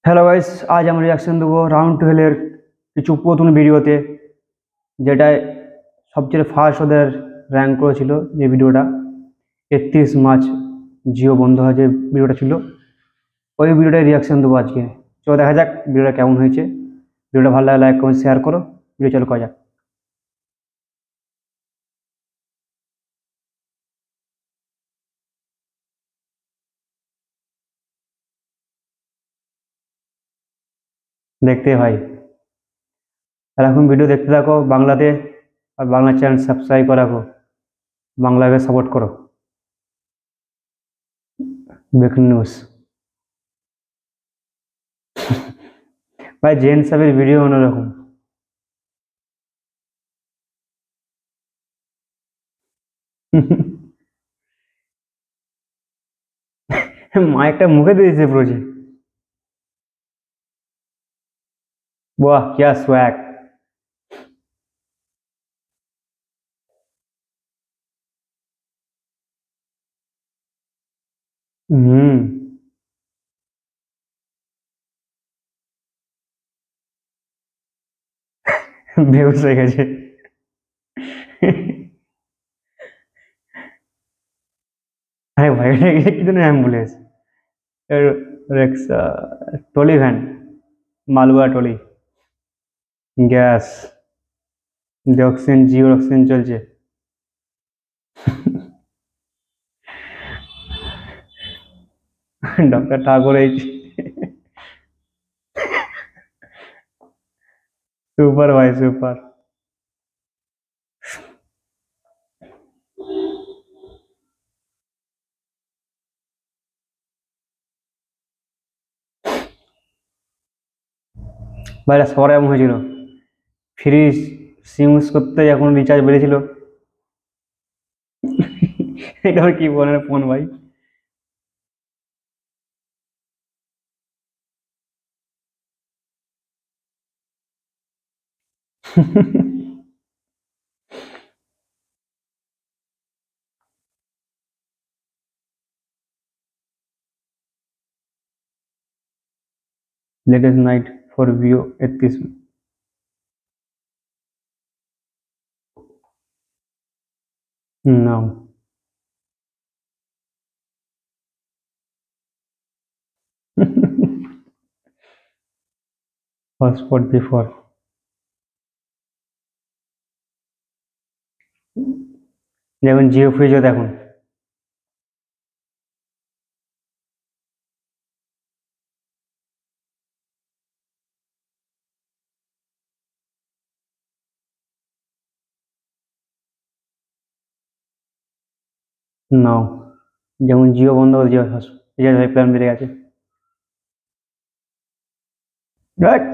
Hello guys, আজ আমরা reaction দেবো রাউন্ড 12 এর কিছু পুরাতন ভিডিওতে, যেটায় সবচেয়ে ফার্স্ট ওদের র্যাঙ্ক করেছিল। যে ভিডিওটা 31 মার্চ জিও বন্ধ হয় যে ভিডিওটা ছিল, ওই ভিডিওটায় রিয়াকশন দেবো আজকে। চলো দেখা যাক ভিডিওটা কেমন হয়েছে। ভিডিওটা ভালো লাগে লাইক কমেন্ট শেয়ার করো। ভিডিও চালু করা যাক। দেখতে ভাই, আর এখন ভিডিও দেখতে থাকো বাংলাতে, আর বাংলা চ্যানেল সাবস্ক্রাইব করে রাখো। বাংলাকে সাপোর্ট করো। Breaking news. ভাই জেন সাহেবের ভিডিও অন্যরকম। মাইকটা মুখে দিয়েছে পুরো। वाह क्या स्वैग। हम्म। बेहोश হয়ে গেছে। আরে ভাই এটা কি ধরনের অ্যাম্বুলেন্স? রিক্সা, trolley van, Malwa trolley, gas, যে অক্সিজেন, জিও অক্সিজেন চলছে। ডক্টর ঠাকুর এই সুপার ভাই সুপার। ভাই এটা সবার এমন হয়েছিল, ফ্রি সিম ইউজ করতে এখন রিচার্জ বেড়েছিল। এটা আবার কি বলে ফোন ভাই। latest night for view 31 now. Hotspot before, যেমন জিও ফ্রিজও দেখুন। নাও, যেমন জিও বন্ধ করে জিও রিচার্জ প্ল্যান বেড়ে গেছে। ধ্যাৎ।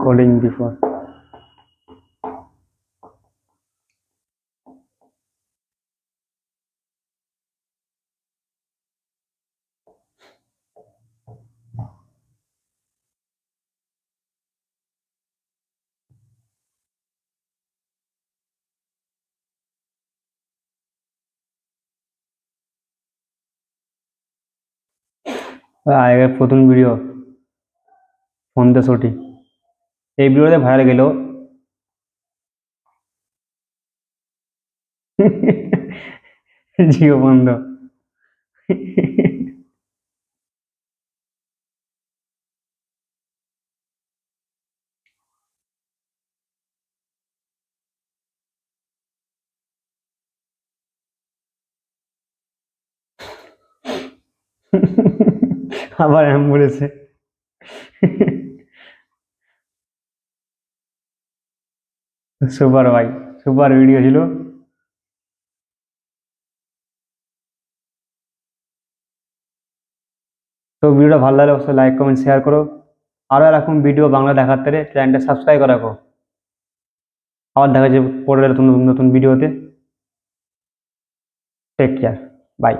Calling before. আগের প্রথম ভিডিও ফোনতে ছুটি, এই ভিডিওতে ভাইরাল গেল। জিও বন্ধ। আবার অ্যাম্বুলেন্সে। সুপার ভাই, সুপার ভিডিও ছিল। তো ভিডিওটা ভালো লাগলে অবশ্যই লাইক কমেন্ট শেয়ার করো। আরও এরকম ভিডিও বাংলা দেখার তারে চ্যানেলটা সাবস্ক্রাইব করে রাখো। আবার দেখা যাবে পরের নতুন নতুন ভিডিওতে। Take care, by.